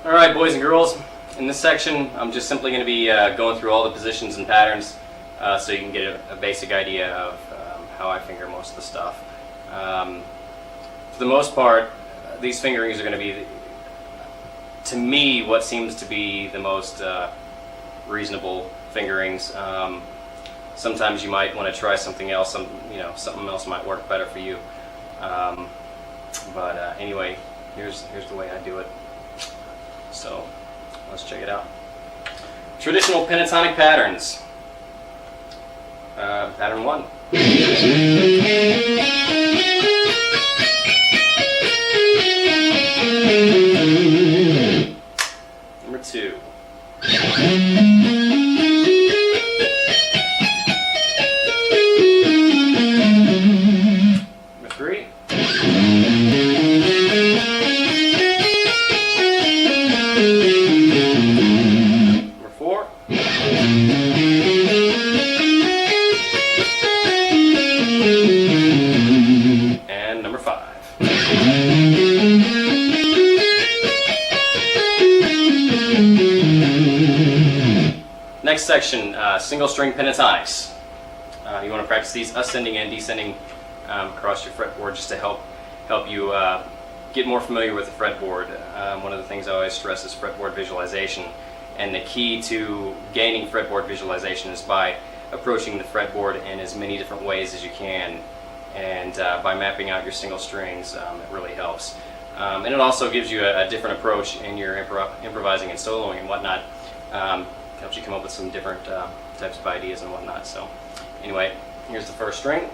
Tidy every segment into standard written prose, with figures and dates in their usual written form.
Alright, boys and girls, in this section I'm just simply going to be going through all the positions and patterns so you can get a basic idea of how I finger most of the stuff. For the most part, these fingerings are going to be, to me, what seems to be the most reasonable fingerings. Sometimes you might want to try something else, something else might work better for you. Anyway, here's the way I do it. So let's check it out. Traditional pentatonic patterns. Pattern 1. Number 2. Number 3. Number 4. And number 5. Next section, single string pentatonics. You want to practice these ascending and descending across your fretboard just to help you get more familiar with the fretboard. One of the things I always stress is fretboard visualization, and the key to gaining fretboard visualization is by approaching the fretboard in as many different ways as you can, and by mapping out your single strings, it really helps. And it also gives you a different approach in your improvising and soloing and whatnot. Helps you come up with some different types of ideas and whatnot. So anyway, here's the first string.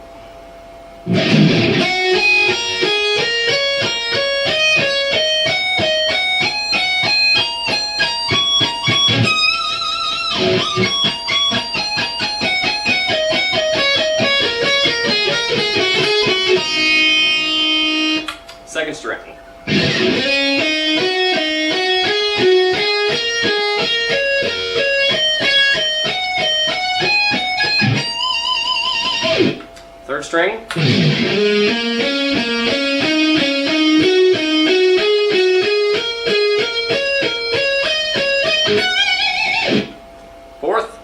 Second string. Third string. Fourth.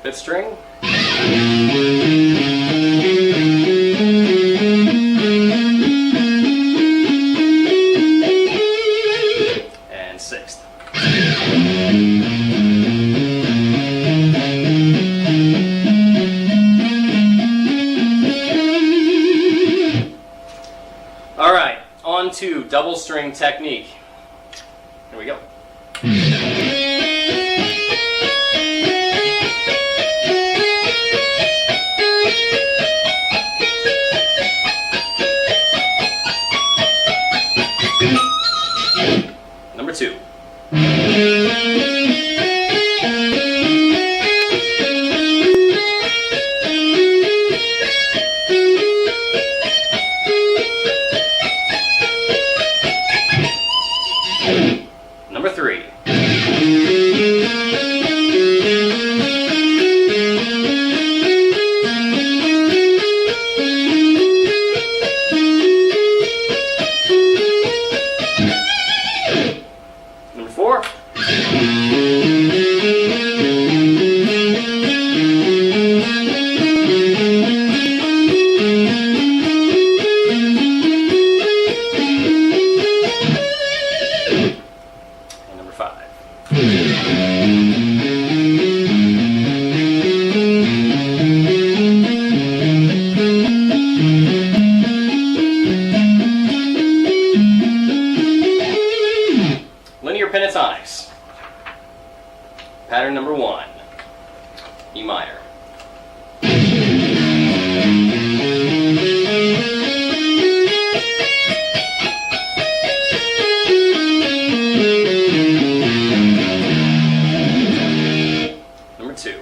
Fifth string. And sixth. All right, on to double string technique. Here we go. Number 2. Number 3. Number 4. And number 5. Linear pentatonics. Pattern number 1, E minor. Number 2.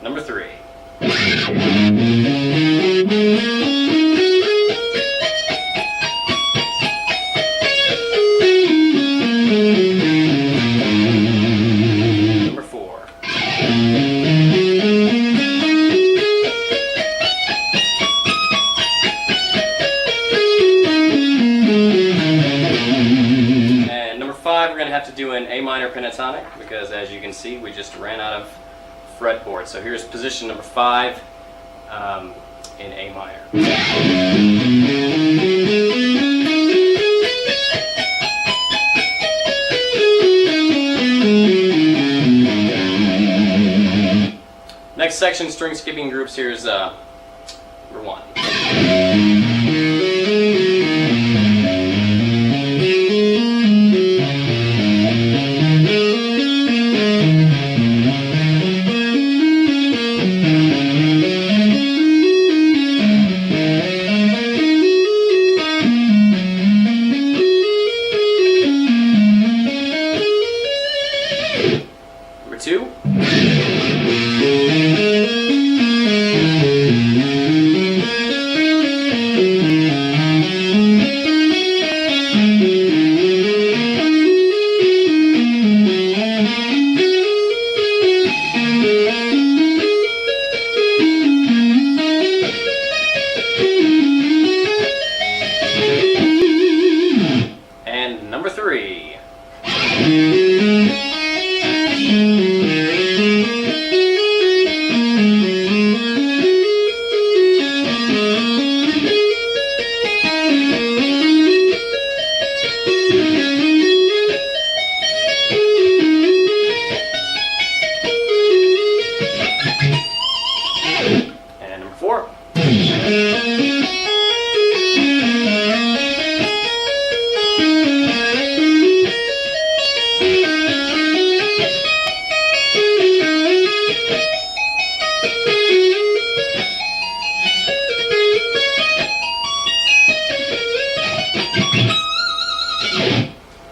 Number 3. Number 4. And number 5, we're going to have to do an A minor pentatonic because, as you can see, we just ran out of fretboard. So here's position number 5 in A minor. Next section, string skipping groups. Here's number 1. Number 2. And number 3. And number 4.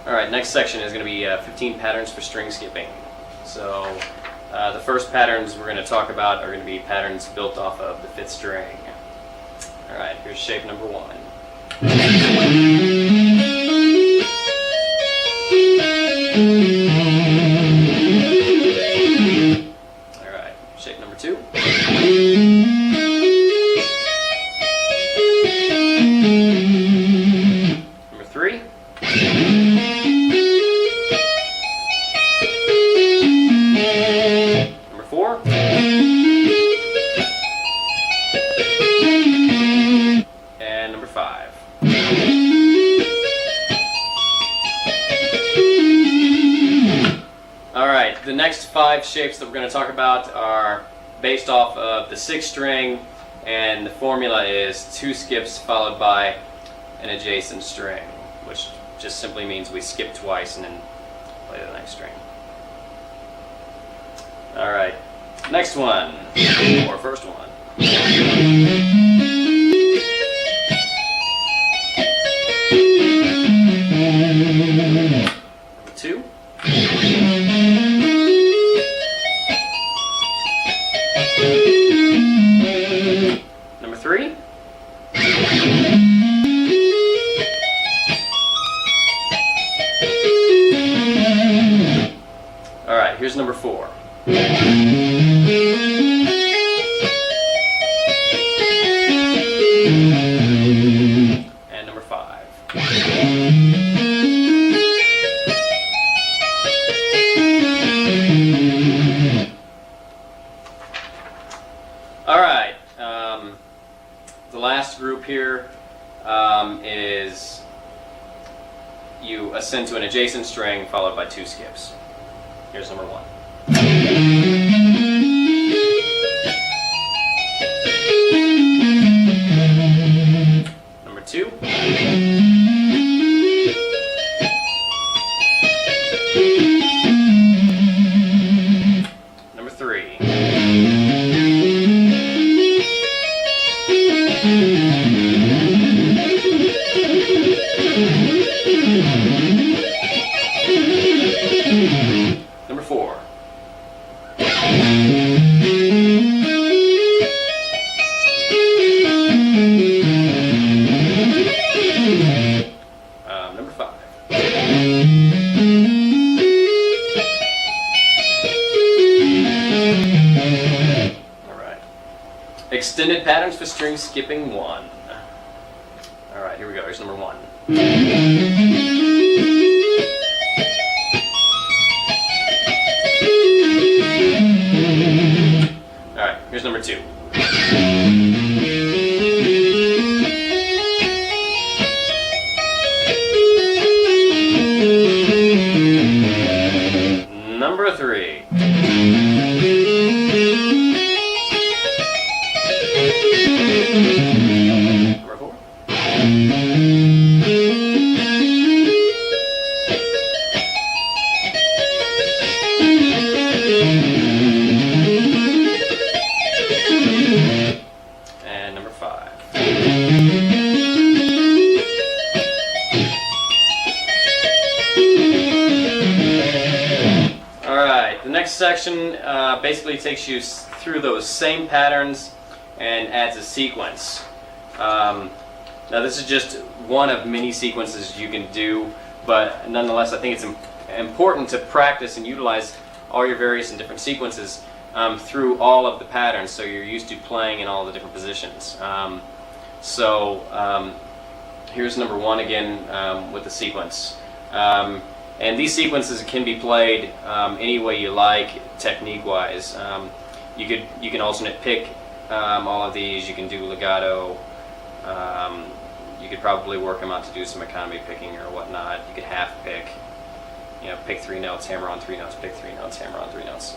Alright, next section is going to be 15 patterns for string skipping. So the first patterns we're going to talk about are going to be patterns built off of the 5th string. Alright, here's shape number 1. Alright, shape number 2. Number 3. Number 4. And number 5. the next 5 shapes that we're going to talk about are based off of the 6th string, and the formula is 2 skips followed by an adjacent string, which just simply means we skip twice and then play the next string. Alright, next one, or first one. Number 2. Number 3. Alright, here's number 4. And number 5. Alright, the last group here is you ascend to an adjacent string followed by 2 skips. Here's number 1. Number 2. Number 3. Number 4. Number 5. Alright. Extended patterns for string skipping 1. Alright, here we go. Here's number 1. Alright, here's number 2. Number 3. Number 4. And number 5. Alright, the next section basically takes you through those same patterns and adds a sequence. Now this is just one of many sequences you can do, but nonetheless I think it's important to practice and utilize all your various and different sequences through all of the patterns, so you're used to playing in all the different positions. Here's number 1 again with the sequence. And these sequences can be played any way you like, technique-wise. You can alternate pick all of these. You can do legato. You could probably work them out to do some economy picking or whatnot. You could half pick. You know, pick 3 notes, hammer on 3 notes, pick 3 notes, hammer on 3 notes.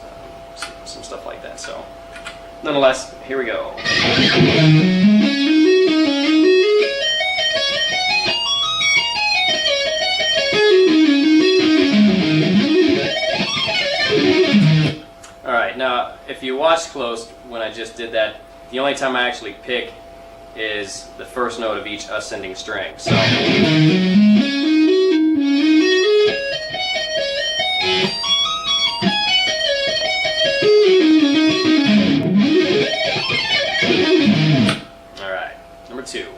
Some stuff like that. So, nonetheless, here we go. Alright, now if you watch close when I just did that, the only time I actually pick is the first note of each ascending string. So alright, number 2.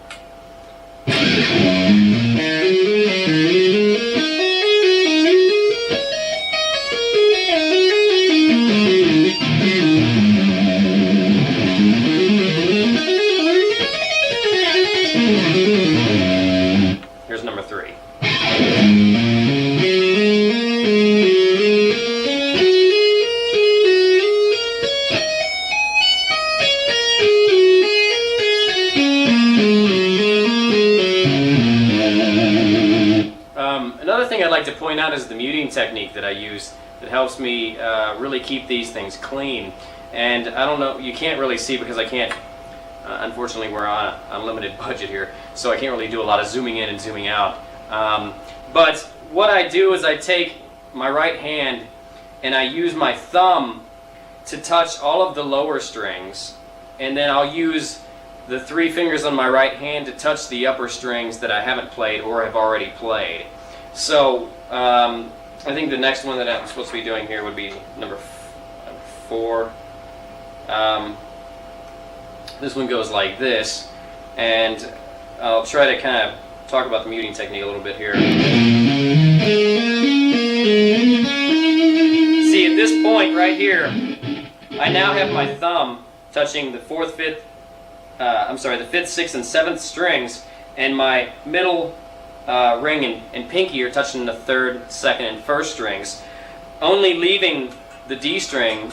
Here's number 3. Another thing I'd like to point out is the muting technique that I use It helps me really keep these things clean. And I don't know, you can't really see because I can't, unfortunately we're on an unlimited budget here, so I can't really do a lot of zooming in and zooming out. But what I do is I take my right hand and I use my thumb to touch all of the lower strings, and then I'll use the 3 fingers on my right hand to touch the upper strings that I haven't played or have already played. So I think the next one that I'm supposed to be doing here would be number 4. This one goes like this, and I'll try to kind of talk about the muting technique a little bit here. See, at this point right here, I now have my thumb touching the 4th, 5th, the 5th, 6th, and 7th strings, and my middle ring and pinky are touching the 3rd, 2nd, and 1st strings, only leaving the D string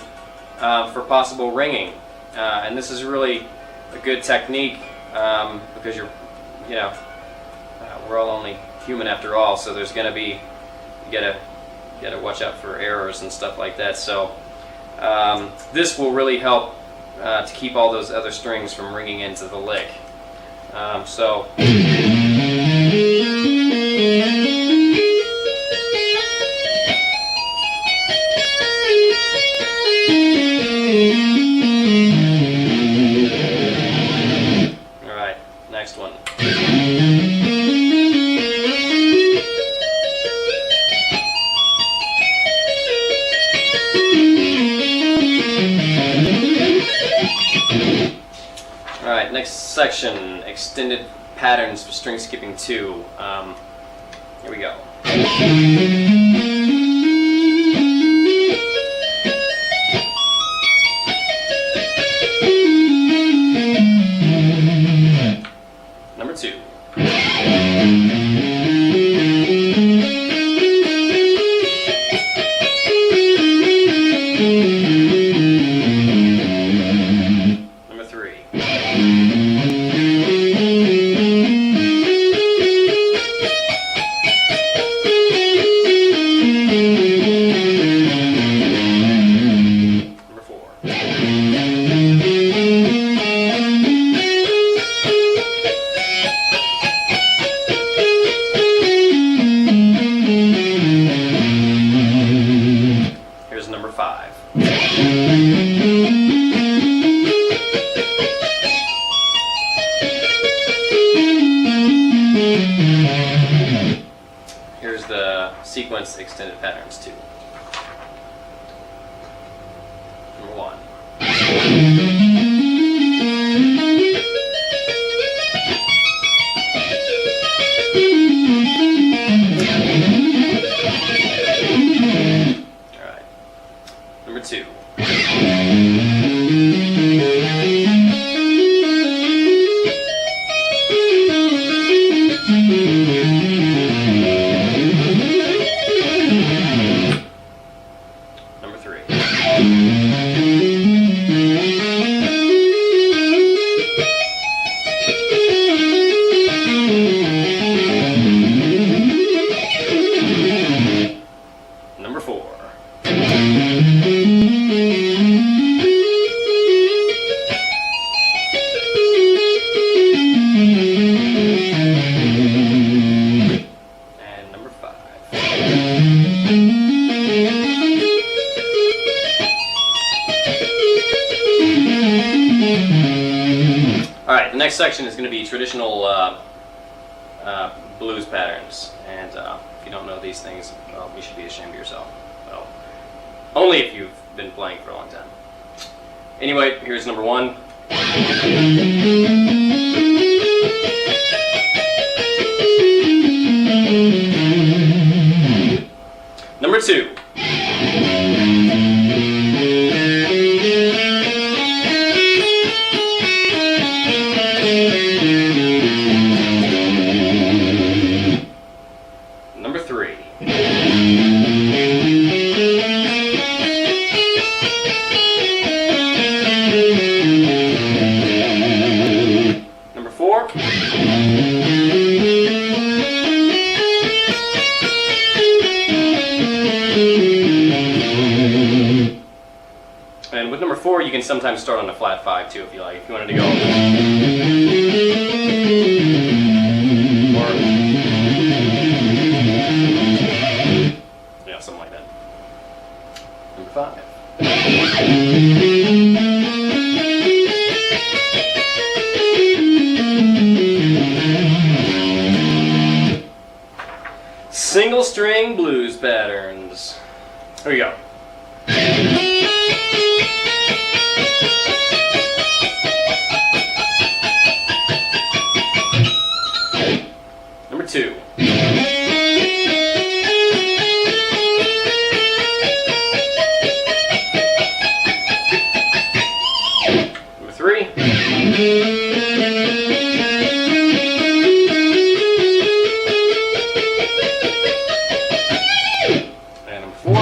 for possible ringing. And this is really a good technique because we're all only human after all, so there's going to be, you gotta watch out for errors and stuff like that. So this will really help to keep all those other strings from ringing into the lick. So. Alright, next one. Alright, next section, extended patterns for string skipping 2. Here we go. Number 2. Number 3. Number 4. Here's number 5. Here's the sequence extended patterns 2. Number 1. Alright. Number 2. Number 3. Number 4. And number 5. Alright, the next section is going to be traditional blues patterns, and if you don't know these things, well, you should be ashamed of yourself. Well, only if you've been playing for a long time. Anyway, here's number 1. Number 2. Number 3. Number 4. with number 4, you can sometimes start on a flat 5 too, if you like. If you wanted to go, or yeah, something like that. Number 5. Single string blues patterns. Here we go. Number 2. Number 3. And number 4.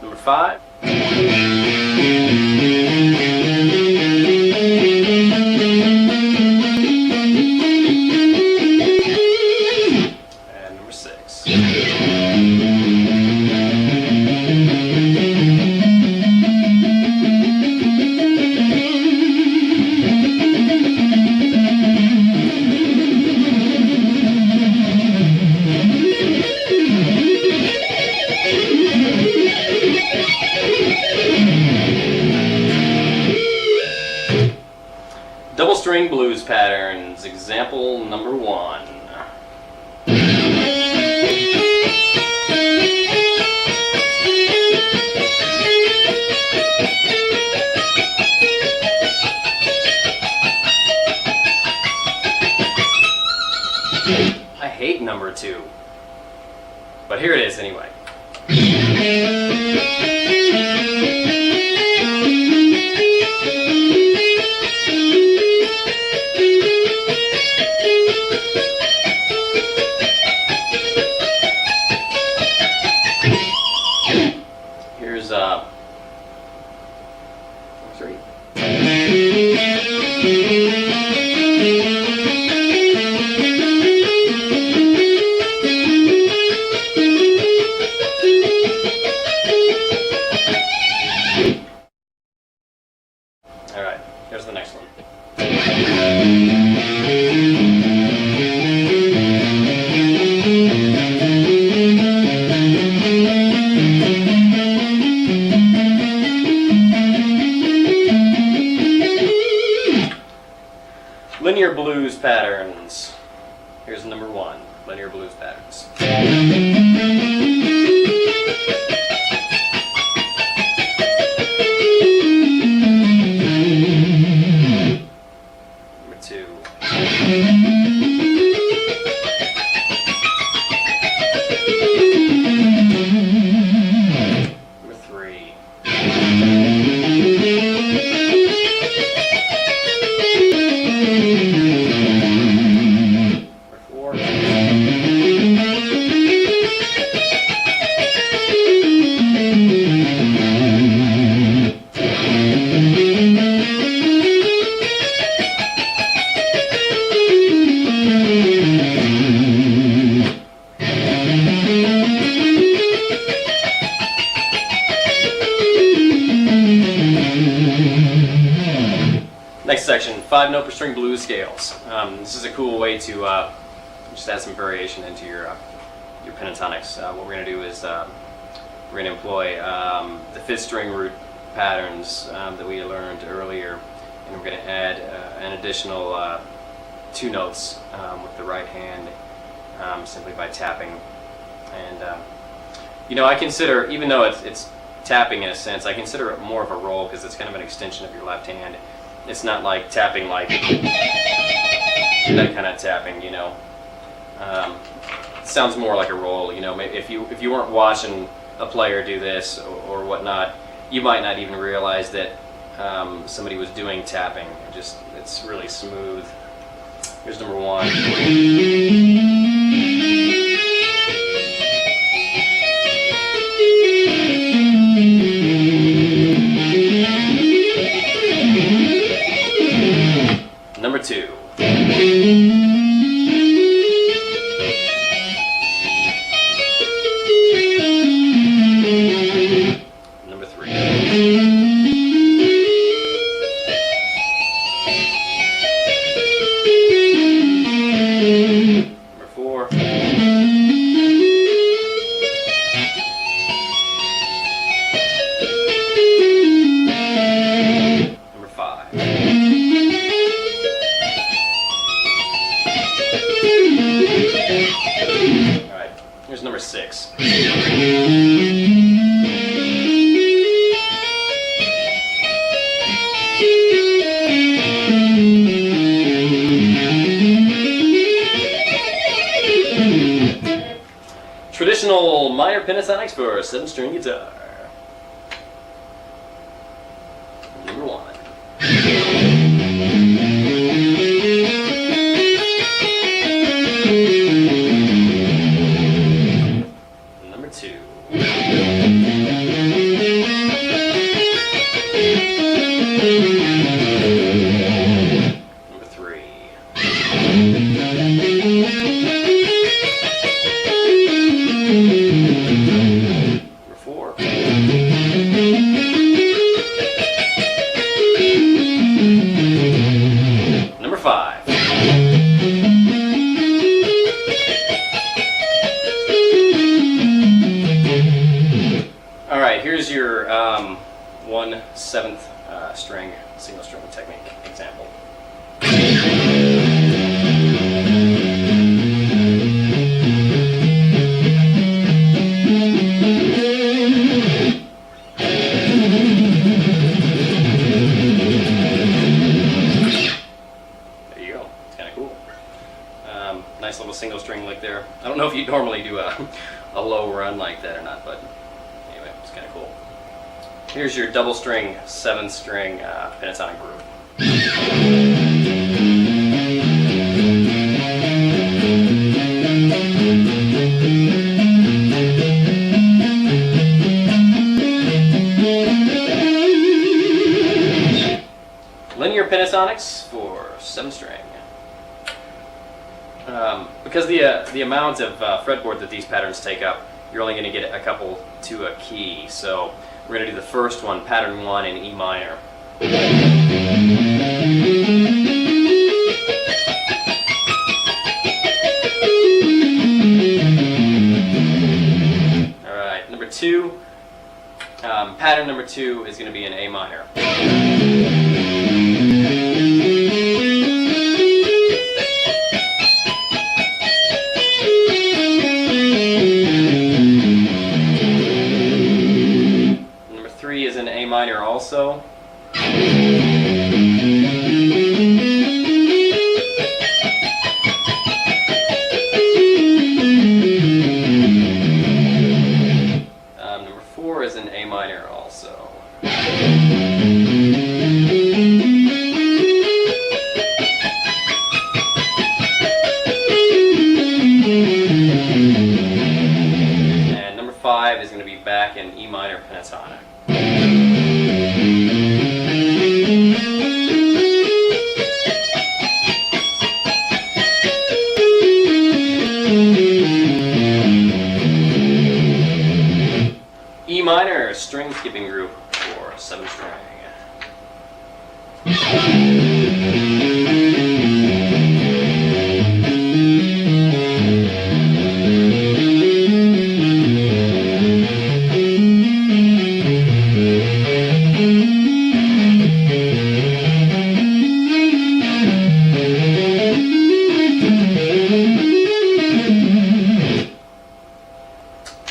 Number 5. And number 6. Double string blues patterns, example number 1. I hate number 2, but here it is anyway. Here's 3. All right, here's the next one. Linear blues patterns. Here's number 1, linear blues patterns. Number 2. Number 3. Number 4. Next section, 5-note per string blues scales. This is a cool way to just add some variation into your pentatonics. What we're going to do is we're going to employ the 5th string root patterns that we learned earlier, and we're going to add an additional 2 notes with the right hand simply by tapping. And you know, I consider, even though it's tapping in a sense, I consider it more of a roll because it's kind of an extension of your left hand. It's not like tapping like that kind of tapping, you know. It sounds more like a roll, you know. If you weren't watching a player do this or whatnot, you might not even realize that somebody was doing tapping. It's really smooth. Here's number 1. Number 2. number 6. Traditional minor pentatonics for 7-string guitar. Number 1. Number 2. Number 3. Number 4. Number 5. All right, here's your 1/7 string single string technique example. Nice little single string lick there. I don't know if you normally do a low run like that or not, but anyway, it's kind of cool. Here's your double string, 7-string pentatonic group. Linear pentatonics for 7-string. Because the amount of fretboard that these patterns take up, you're only going to get a couple to a key. So we're going to do the first one, pattern 1 in E minor. All right, number 2, pattern number 2 is going to be in A minor. Is in A minor also. Number 4 is in A minor also. And number 5 is going to be back in E minor pentatonic. E minor string skipping group for 7-string.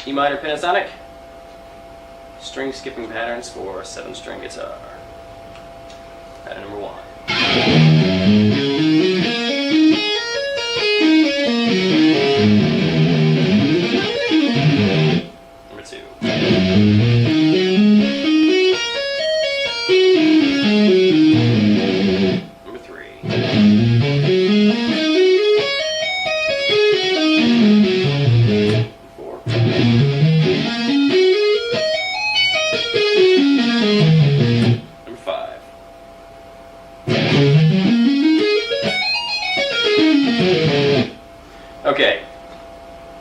E minor pentatonic. String skipping patterns for 7-string guitar. Pattern number 1. Number 2. Number 3. Number 5. Okay,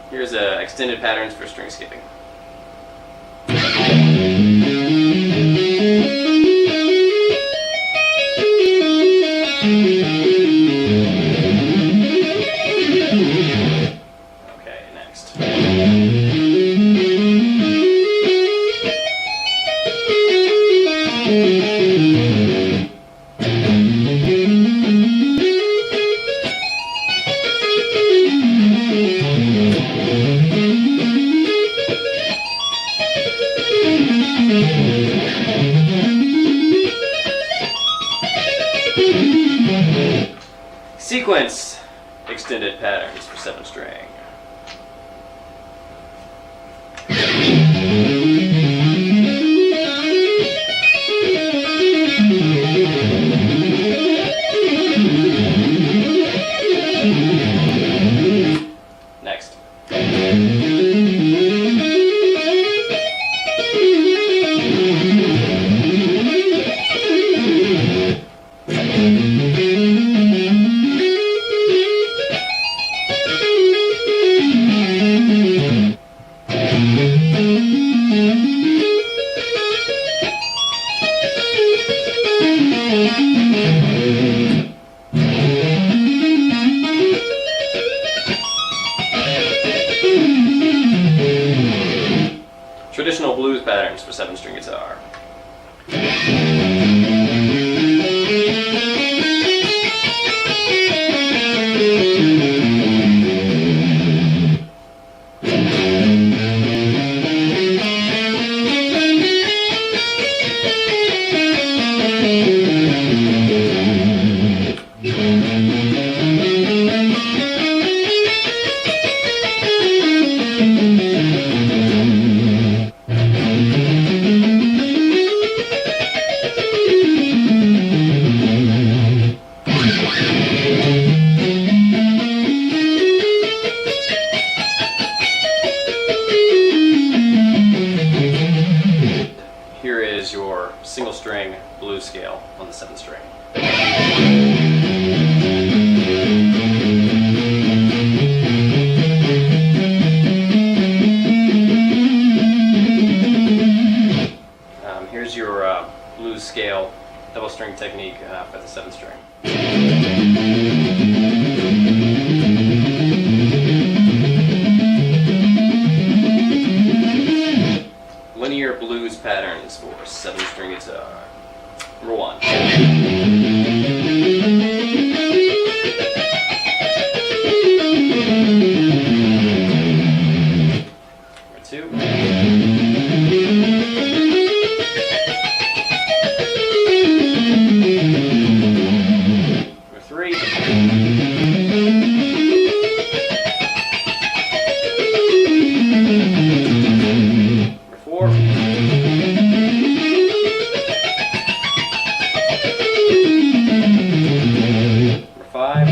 here's extended patterns for string skipping. Okay, next. Sequence extended patterns for 7 string. Next. Traditional blues patterns for 7-string guitar. Here is your single string blues scale on the 7th string. Here's your blues scale double string technique for the 7th string. Linear blues patterns for 7-string guitar. Number 1. Number 2. Number 3. Number 4. Number 5.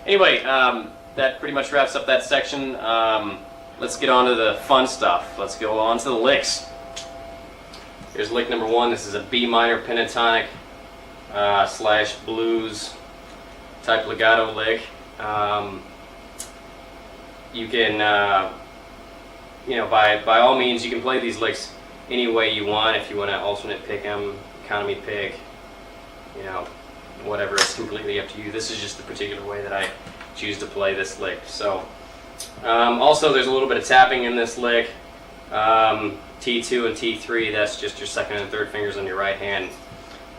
Anyway, that pretty much wraps up that section. Let's get on to the fun stuff. Let's go on to the licks. Here's lick number 1. This is a B minor pentatonic slash blues type legato lick. You can, you know, by all means, you can play these licks any way you want. If you want to alternate pick them, economy pick, you know, whatever, it's completely up to you. This is just the particular way that I choose to play this lick. So, also there's a little bit of tapping in this lick. T2 and T3, that's just your second and third fingers on your right hand.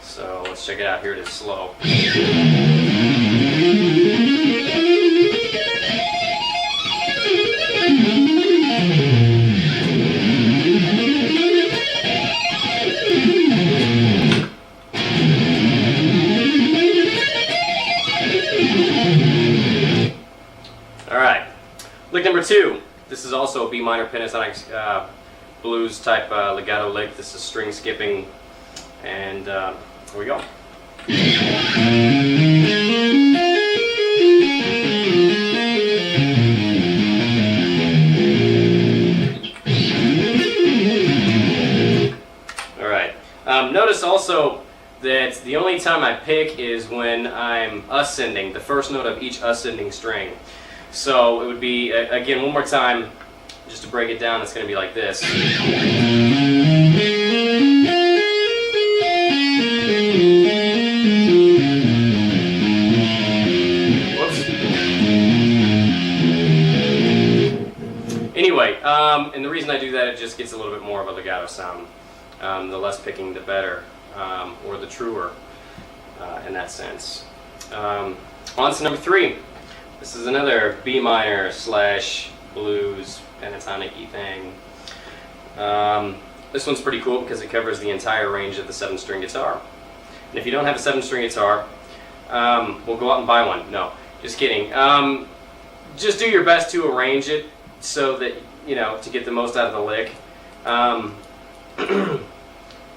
So let's check it out. Here it is slow. Alright, lick number 2. This is also a B minor pentatonic blues type legato lick. This is string skipping, and here we go. Alright, notice also that the only time I pick is when I'm ascending, the first note of each ascending string. So it would be, again, one more time, just to break it down, it's going to be like this. Whoops. Anyway, and the reason I do that, it just gets a little bit more of a legato sound. The less picking, the better, or the truer in that sense. On to number 3. This is another B minor slash blues pentatonic-y thing. This one's pretty cool because it covers the entire range of the 7-string guitar. And if you don't have a 7-string guitar, we'll go out and buy one. No, just kidding. Just do your best to arrange it so that, to get the most out of the lick.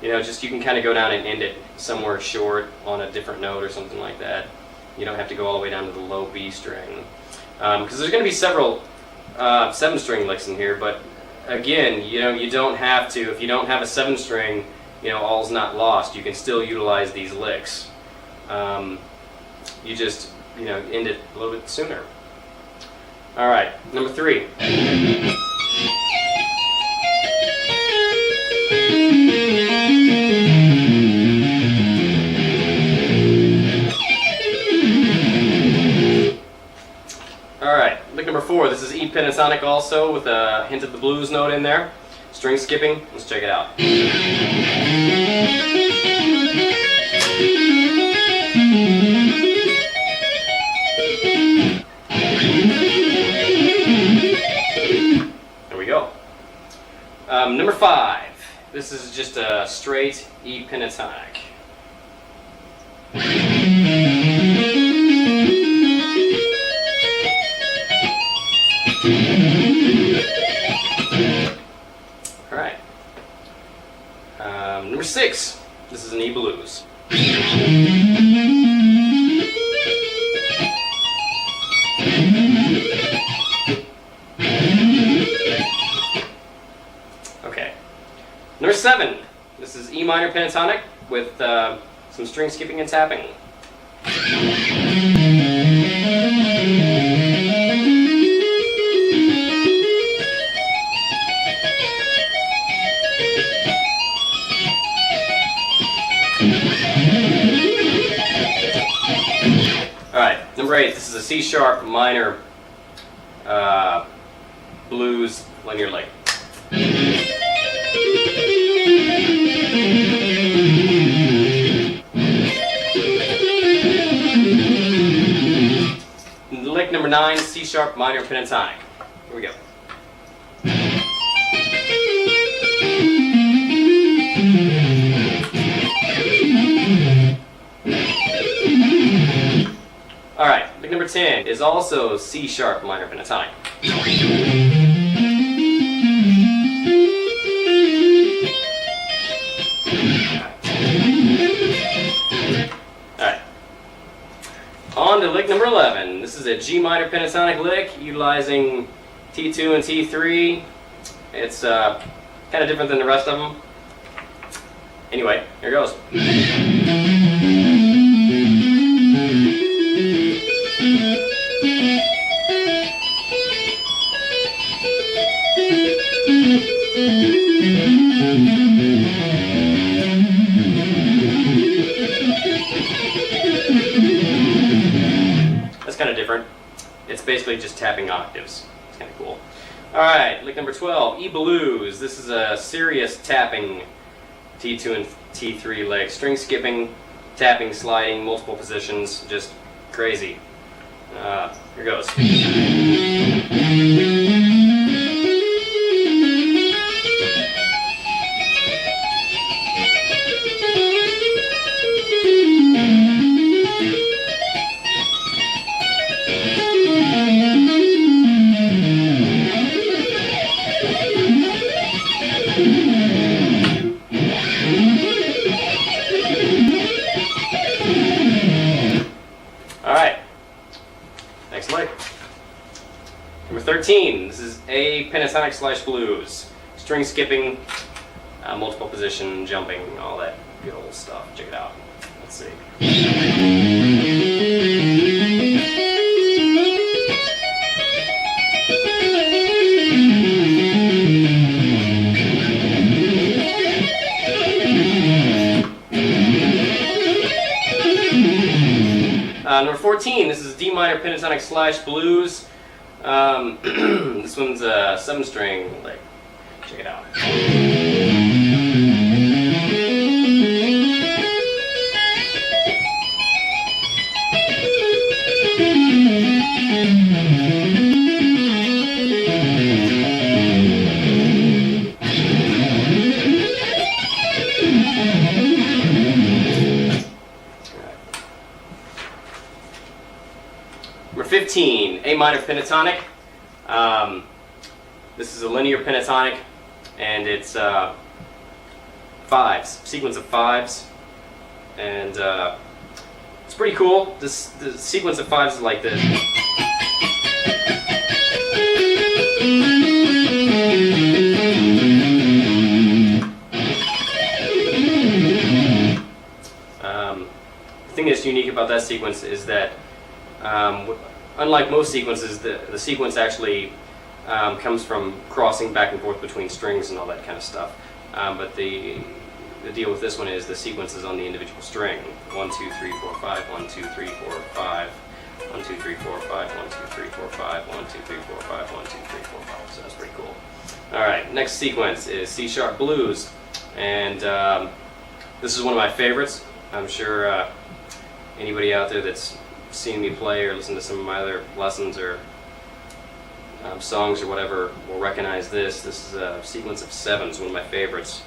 Just you can kind of go down and end it somewhere short on a different note or something like that. You don't have to go all the way down to the low B string. Because there's going to be several 7-string licks in here, but again, you don't have to. If you don't have a 7-string, all's not lost. You can still utilize these licks. You just, end it a little bit sooner. All right, number 3. Alright, lick number 4. This is E pentatonic also with a hint of the blues note in there. String skipping. Let's check it out. There we go. Number 5. This is just a straight E pentatonic. Alright. Number 6. This is an E blues. Okay. Number 7. This is E minor pentatonic with some string skipping and tapping. Alright, number 8, this is a C sharp minor blues linear lick. Lick number 9, C sharp minor pentatonic. Here we go. Alright, lick number 10 is also C sharp minor pentatonic. Alright. On to lick number 11. This is a G minor pentatonic lick utilizing T2 and T3. It's kind of different than the rest of them. Anyway, here goes. That's kind of different. It's basically just tapping octaves. It's kind of cool. Alright, lick number 12, E blues. This is a serious tapping T2 and T3 lick. String skipping, tapping, sliding, multiple positions, just crazy. Here goes. Alright, next lick. Number 13, this is A pentatonic slash blues. String skipping, multiple position, jumping, all that good old stuff. Check it out. Let's see. Number 14, this is D minor pentatonic slash blues. This one's a 7-string lick. Check it out. 15, A minor pentatonic. This is a linear pentatonic, and it's fives, sequence of fives, and it's pretty cool. The sequence of fives is like this. The thing that's unique about that sequence is that, unlike most sequences, the sequence actually comes from crossing back and forth between strings and all that kind of stuff. But the deal with this one is the sequence is on the individual string. 1, 2, 3, 4, 5, 1, 2, 3, 4, 5, 1, 2, 3, 4, 5, 1, 2, 3, 4, 5, 1, 2, 3, 4, 5, 1, 2, 3, 4, 5. So that's pretty cool. Alright, next sequence is C sharp blues. And this is one of my favorites. I'm sure anybody out there that's seen me play or listened to some of my other lessons or songs or whatever will recognize this. This is a sequence of sevens, one of my favorites.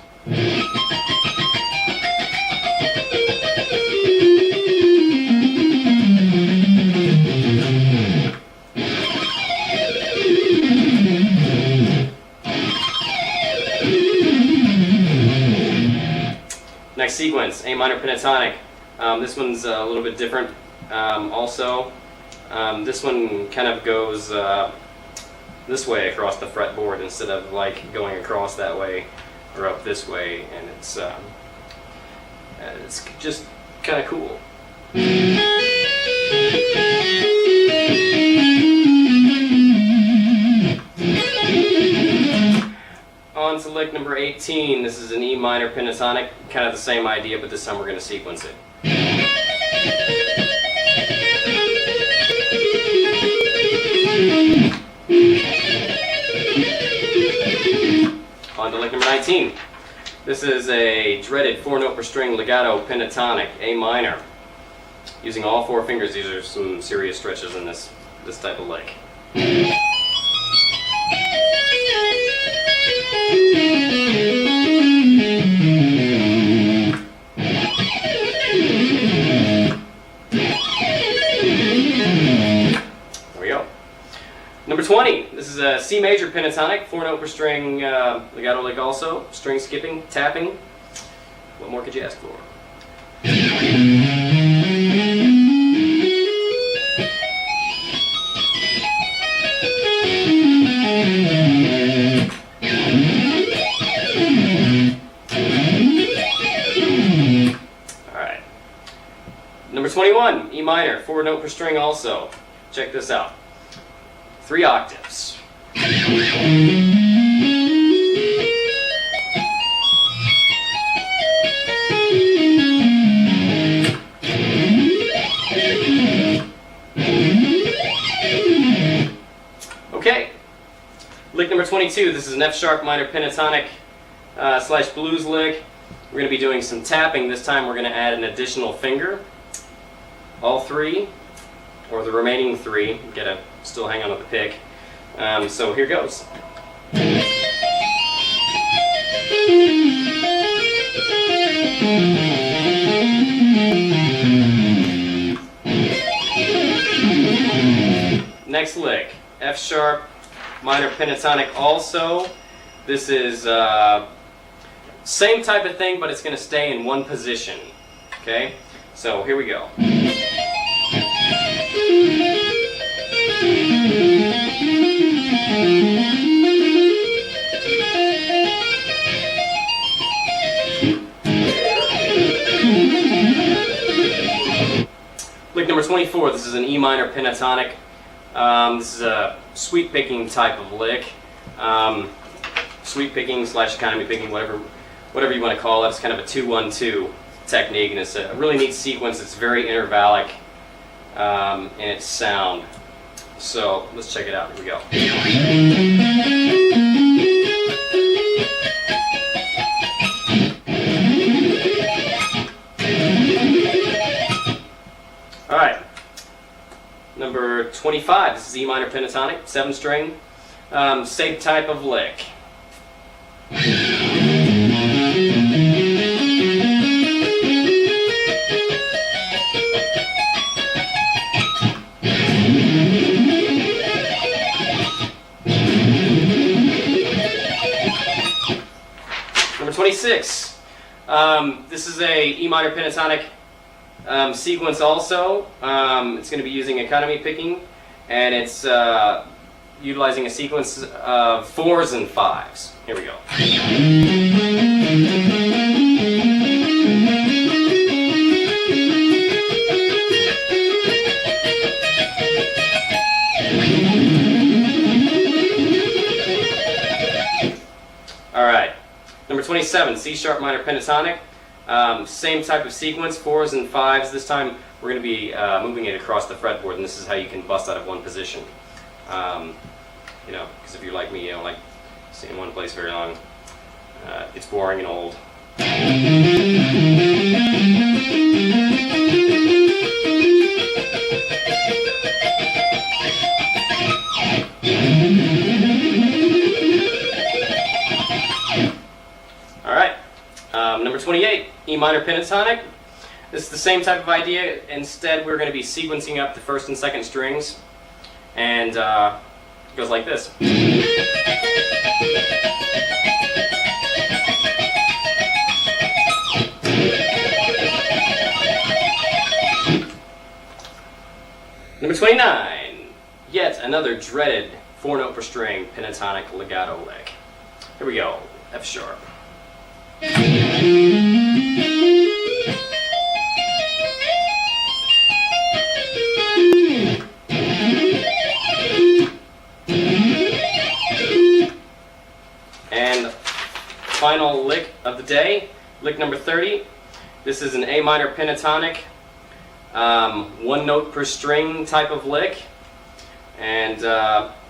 Next sequence, A minor pentatonic. This one's a little bit different also. This one kind of goes this way across the fretboard instead of like going across that way or up this way, and it's just kind of cool. On to lick number 18. This is an E minor pentatonic, kind of the same idea, but this time we're going to sequence it. On to lick number 19. This is a dreaded 4-note per string legato pentatonic, A minor. Using all 4 fingers, these are some serious stretches in this type of lick. There we go. Number 20. This is a C major pentatonic, 4-note per string legato lick also, string skipping, tapping. What more could you ask for? Alright. Number 21, E minor, 4-note per string also. Check this out. 3 octaves. Okay. Lick number 22. This is an F sharp minor pentatonic slash blues lick. We're going to be doing some tapping. This time we're going to add an additional finger. All 3, or the remaining 3. Gotta still hang on to the pick. So here goes. Next lick, F sharp minor pentatonic also. This is same type of thing, but it's going to stay in one position. Okay, so here we go. Lick number 24. This is an E minor pentatonic. This is a sweep picking type of lick. Sweep picking slash economy picking, whatever you want to call it. It's kind of a 2-1-2 technique, and it's a really neat sequence. It's very intervallic in its sound. So let's check it out. Here we go. All right. Number 25. This is E minor pentatonic, 7-string, same type of lick. 26. This is a E minor pentatonic sequence also. It's going to be using economy picking, and it's utilizing a sequence of 4s and 5s. Here we go. Alright, number 27, C sharp minor pentatonic. Same type of sequence, 4s and 5s. This time we're going to be moving it across the fretboard, and this is how you can bust out of one position. You know, because if you're like me, you don't like staying in one place very long. It's boring and old. Number 28, E minor pentatonic. This is the same type of idea. Instead, we're going to be sequencing up the first and second strings, and it goes like this. Number 29, yet another dreaded 4-note per string pentatonic legato lick. Here we go, F sharp. And final lick of the day, lick number 30. This is an A minor pentatonic, 1 note per string type of lick. And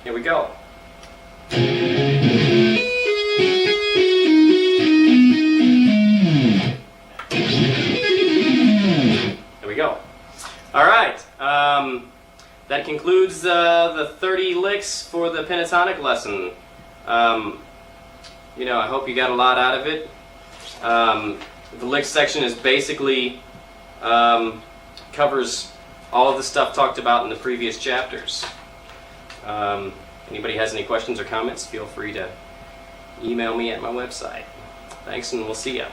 here we go. Go. All right, that concludes the 30 licks for the pentatonic lesson. You know, I hope you got a lot out of it. The lick section is basically covers all of the stuff talked about in the previous chapters. Anybody has any questions or comments, feel free to email me at my website. Thanks, and we'll see ya.